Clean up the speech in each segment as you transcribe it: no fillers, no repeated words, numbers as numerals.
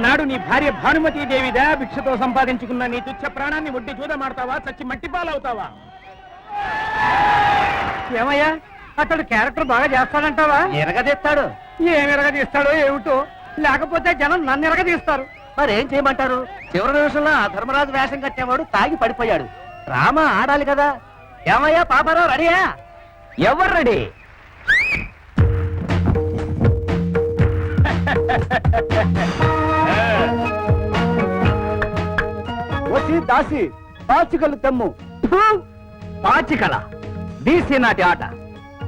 ఆనాడు నీ భార్య భానుమతీదేవిదా భిక్షతో సంపాదించుకున్న నీ తుచ్చ ప్రాణాన్ని ఒడ్డి చూడమాడతావా, చచ్చి మట్టిపాలవుతావా? ఏమయ్యా, అతడు క్యారెక్టర్ బాగా చేస్తాడంటావా? ఎరగదీస్తాడు. ఏం ఎరగదీస్తాడో ఏమిటో, లేకపోతే జనం నన్ను ఎరగదీస్తారు. మరేం చేయమంటారు? చివరి నిమిషంలో ఆ ధర్మరాజు వేషం కట్టేవాడు తాగి పడిపోయాడు. డ్రామా ఆడాలి కదా. ఏమయ్యా పాపారావు, రెడీయా? ఎవరు రెడీ? వచ్చి దాసి పాచికలు తెమ్ము. పాచికల డీసీ నాటి ఆట.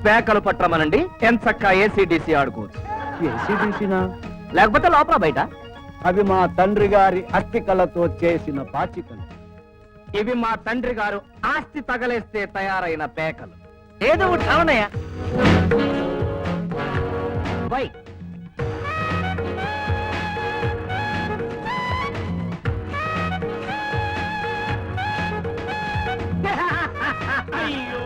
పేకలు పట్టమనండి, ఎంచక్క ఏసీడీసీ ఆడుకోవచ్చు. ఏసీడీసీనా? లేకపోతే లోపల బయట. అవి మా తండ్రి గారి అస్థికలతో చేసిన పాచికలు. ఇవి మా తండ్రి గారు ఆస్తి తగలేస్తే తయారైన పేకలు. ఏదో ఒకటి కావనయ్యా. వై అయ్యో,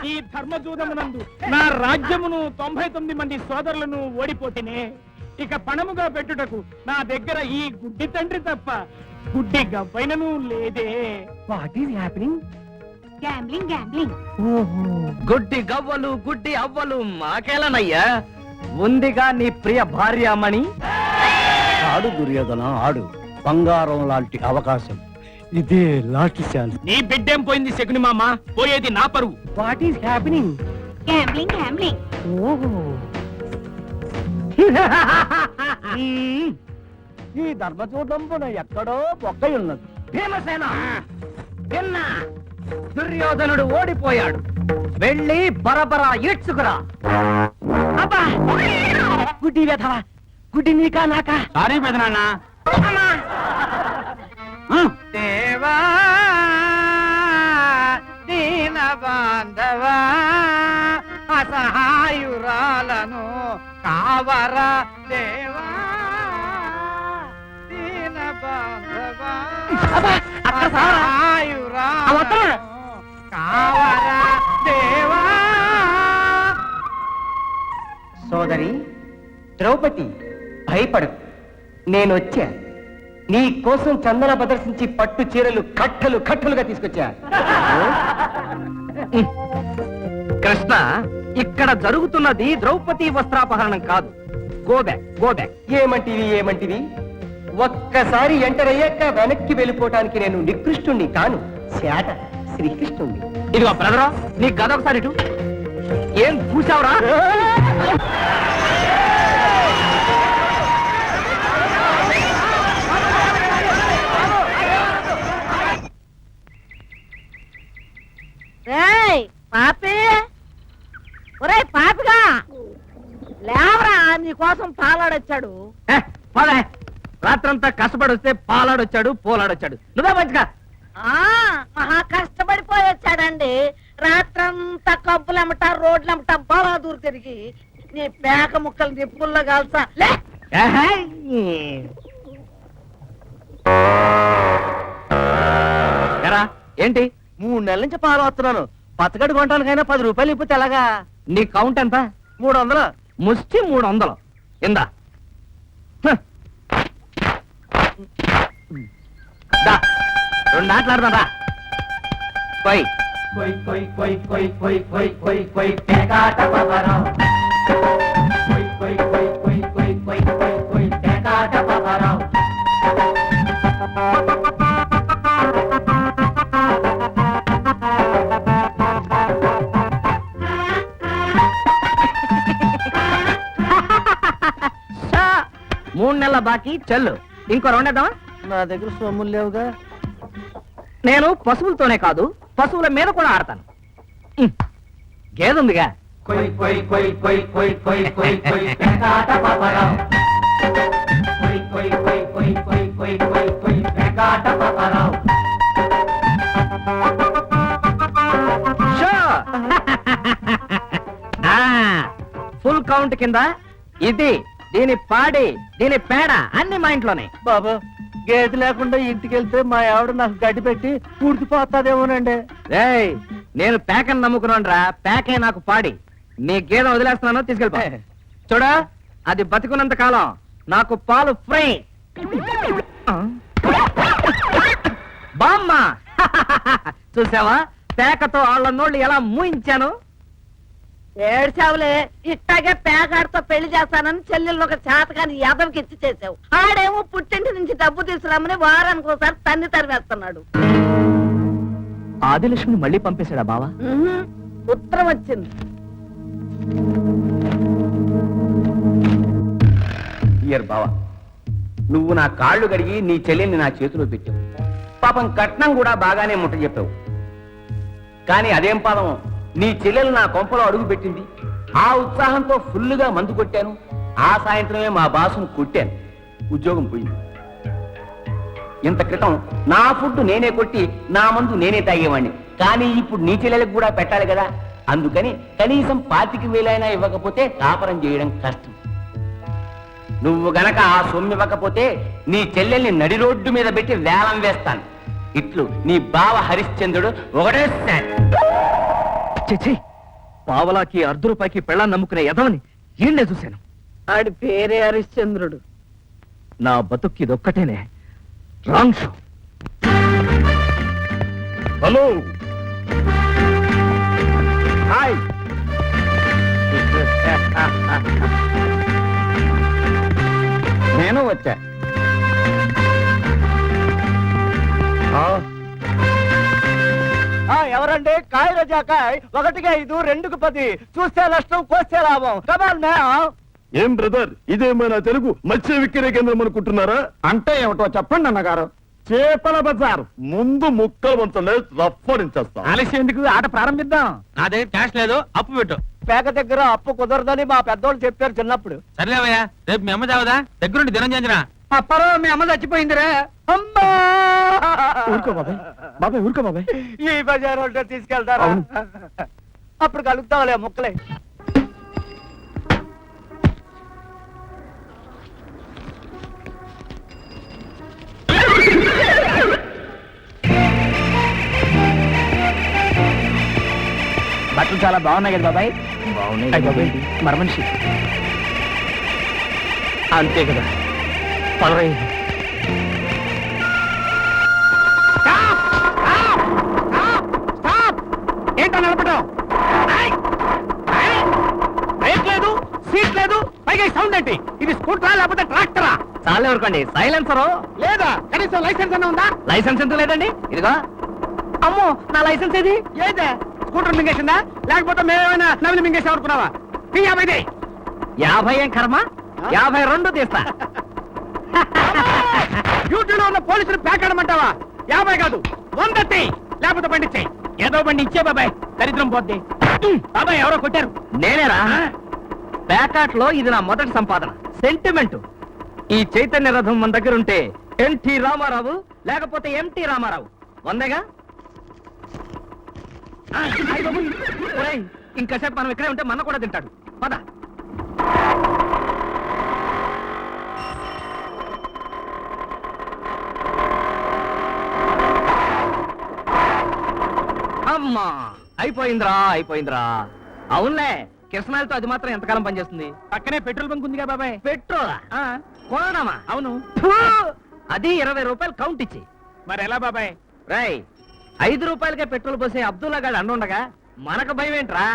ఈ ధర్మజూదమునందు నా రాజ్యమును 99 మంది సోదరులను ఓడిపోతేనే ఇక పణముగా పెట్టుటకు నా దగ్గర ఈ గుడ్డి తండ్రి తప్ప గుడ్డి గవ్వైనను లేదే. What is happening? Gambling gambling. గుడ్డి గవ్వలు గుడ్డి అవ్వలు మాకేలనయ్యా. ఉందిగా నీ ప్రియ భార్యామణి. ఆడు దుర్యోధన, ఆడు. బంగారం లాంటి అవకాశం ఇదే. Last chance. నీ బిడ్డేం పోయింది శకుని మామ, పోయేది నా పరువు. What is happening? Gambling gambling. ఈ ధర్మచూడంపున ఎక్కడో బొక్కై ఉన్నది. భీమసేన విన్నా, దుర్యోధనుడు ఓడిపోయాడు. వెళ్ళి బరబరా ఈడ్చుకురా. అబ్బా, గుడ్డి వెధవా, గుడ్డి నీకా నాకా? సారీ పెదనాన్న. దేవా దీన బాంధవా అసహాయురాలను కావరా. దేవా దీన బాంధవా అసహాయురాలను కావరా. దేవా. సోదరి ద్రౌపది, భయపడు. నేనొచ్చా. నీ కోసం చందన ప్రదర్శించి పట్టు చీరలు కట్టలు కట్టలుగా తీసుకొచ్చా. కృష్ణ, ఇక్కడ జరుగుతున్నది ద్రౌపది వస్త్రాపహరణం కాదు. Go back go back. ఏమంటివి? ఒక్కసారి ఎంటర్ అయ్యాక వెనక్కి వెళ్ళిపోవటానికి నేను నికృష్టుణ్ణి కాను, శాట శ్రీకృష్ణుణ్ణి. ఇదిగో బ్రదరా, నీ గద ఒకసారి ఇటు. ఏం చూసావురా? పాపి, ఒరే పాపిగా లేవరా, నీకోసం పాలాడొచ్చాడు. రాత్రంతా కష్టపడి వస్తే పాలాడొచ్చాడు, పోలాడొచ్చాడు. నువ్వే మంచిగా. మహా కష్టపడిపోయి వచ్చాడండి. రాత్రంతా కబ్బులమ్మట, రోడ్లమ్మట బలాదూరు తిరిగి నీ పేక ముక్కలు నిప్పుల్లో కాల్సా. ఏంటి? 3 నెలల నుంచి పాలు వస్తున్నాను. పచ్చగడ్డి కొనడానికైనా 10 రూపాయలు ఇప్పితే ఎలాగా? నీ కౌంట్ ఎంత? 300. ముష్టి 300. ఇందా రెండు ఆటలాడదా? కొయ్ కొయ్ కొయ్ కొయ్ కొయ్ కొయ్ కొయ్ కొయ్ కొయ్ పేకాట పవరం. కొయ్ కొయ్ కొయ్ కొయ్ కొయ్ కొయ్ కొయ్ కొయ్ పేకాట పవరం. నెలల బాకీ చెల్లు. ఇంకో 2 వేద్దామా? నా దగ్గర సొమ్ములు లేవుగా. నేను పశువులతోనే కాదు, పశువుల మీద కూడా ఆడతాను. గేదుందిగా. కొయ్ కొయ్ కొయ్ కొయ్ కొయ్ కొయ్ కొయ్ కొయ్ పేకాట పవరం. కొయ్ కొయ్ కొయ్ కొయ్ కొయ్ కొయ్ కొయ్ కొయ్ పేకాట పవరం. ఫుల్ కౌంట్ కింద ఇది, దీని పాడి, దీని పేడ అన్ని మా ఇంట్లోనే. బాబా, గేదె లేకుండా ఇంటికి వెళ్తే మా ఆవిడ నాకు గడ్డి పెట్టి పూడ్చిపోతాదేమోనండి. రేయ్, నేను పేకను నమ్ముకున్నాను రా. పేకే నాకు పాడి. నీ గేదె వదిలేస్తున్నాను, తీసుకెళ్ళిపో. చూడా, అది బతికున్నంత కాలం నాకు పాలు ఫ్రీ. బామ్మ చూసావా పేకతో వాళ్ళ నోళ్ళు ఎలా మూయించాను. ఏడ్చావులే, ఇట్టాగే పేకాడితో పెళ్లి చేస్తానని చెల్లెళ్ళు ఒక చేతగాని యాదవ్కి ఇచ్చి చేసావు. ఆడేమో పుట్టింటి నుంచి డబ్బు తీసుకురామని వారానికి ఒకసారి తన్ని తరివేస్తున్నాడు. ఆదిలక్ష్మిని మళ్ళీ పంపేశాడా బావా? ఉత్తరం వచ్చింది. ఇయర్ బావా, నువ్వు నా కాళ్ళు కడిగి నీ చెల్లెల్ని నా చేతిలో పెట్టావు. పాపం కట్నం కూడా బాగానే ముట్ట చెప్పావు. కానీ అదేం పాదం, నీ చెల్లెలు నా కొంపలో అడుగు పెట్టింది. ఆ ఉత్సాహంతో ఫుల్లుగా మందు కొట్టాను. ఆ సాయంత్రమే మా బాసును కొట్టాను. ఉద్యోగం పోయింది. ఇంత క్రితం నా ఫుడ్ నేనే కొట్టి నా మందు నేనే తాగేవాడిని. కానీ ఇప్పుడు నీ చెల్లెలకు కూడా పెట్టాలి కదా. అందుకని కనీసం 25,000 ఇవ్వకపోతే కాపరం చేయడం కష్టం. నువ్వు గనక ఆ సొమ్ము ఇవ్వకపోతే నీ చెల్లెల్ని నడి రోడ్డు మీద పెట్టి వేలం వేస్తాను. ఇట్లు నీ బావ హరిశ్చంద్రుడు ఒకటే చిచి, పావలాకి ₹1 పెళ్ళాన్ని నమ్ముకునే ఎదవని ఈయన్నే చూశాను. ఆడి పేరే హరిశ్చంద్రుడు. నా బతుక్కి ఇదొక్కటేనే రాంగ్ షో. Hello, hi. నేను వచ్చా. ఎవరండి? కాయ రజాకాయ్ 1కి 5, 2కి 10. చూస్తే నష్టం, కోస్తే లాభం. ఏం బ్రదర్, ఇదేమైనా తెలుగు మత్స్య విక్రయ కేంద్రం అనుకుంటున్నారా? అంటే ఏమిటో చెప్పండి అన్నగారు. చేపల బజార్. ముందు ముక్కలు వంచలే రఫడించేస్తా. ఆలస్యం ఎందుకు, ఆట ప్రారంభిద్దాం. నా దగ్గర క్యాష్ లేదు, అప్పు పెట్టు. పేక దగ్గర అప్పు కుదరదని మా పెద్దోళ్ళు చెప్పారు చిన్నప్పుడు. సర్లేవయ్యా, రేపు మీ అమ్మ చావదా? దగ్గరుండి దినం చేంజనా. అప్పరో మీ అమ్మ చచ్చిపోయిందిరా. అమ్మా, ఊరుకో బాబాయ్, బాబాయ్ ఊరుకో బాబాయ్. ఈ బజార్ ఉంటే తీసుకెళ్తారా? అప్పుడు కలుగుతావులే ముక్కలే. బట్టలు చాలా బాగున్నాయి కదా బాబాయ్. బాగున్నాయి మరమనిషి. అంతే కదా, పదవై. ఏంటో నిలబడ్డావు? బ్రేక్ లేదు, సీట్ లేదు, పైగా సౌండ్ ఏంటి? ఇది స్కూటరా లేకపోతే ట్రాక్టరా? చాలా వరకండి. సైలెన్సరు లేదా? కనీసం లైసెన్స్ అన్న ఉందా? లైసెన్స్ ఎంత లేదండి. ఇదిగో. అమ్మో, నా లైసెన్స్ ఏది? ఏదే? స్కూటర్ మింగేసిందా లేకపోతే మేమేమైనా నవిని మింగేసాం అనుకున్నావా? 50 50 ఏం కర్మ, 52 తీస్తా. డ్యూటీలో ఉన్న పోలీసులు పేకాడమంటావా? 50 కాదు, 100 లేకపోతే బండి ఇచ్చేయి. ఏదో బండి ఇచ్చే బాబాయ్, దరిద్రం పోద్ది. బాబాయ్ ఎవరో కొట్టారు. నేనేరా? ప్యాకాట్లో ఇది నా మొదటి సంపాదన, సెంటిమెంట్. ఈ చైతన్య రథం మన దగ్గర ఉంటే ఎన్టీ రామారావు లేకపోతే ఎంటీ రామారావు వందేగా. ఇంకాసేపు మనం ఇక్కడే ఉంటే మన కూడా తింటాడు. పద. అమ్మా, అయిపోయిందిరా. అవునులే, కిరసనాయలతో అది మాత్రం ఎంతకాలం పనిచేస్తుంది? పక్కనే పెట్రోల్ బంక్ ఉందిగా బాబాయ్. పెట్రోలా? కొనడమా? అవును. అది ₹20 కౌంట్ ఇచ్చి. మరి ఎలా బాబాయ్? రై, ₹5కే పెట్రోల్ పోసే అబ్దుల్లా గారు అండుండగా మనకు భయం ఏంట్రా?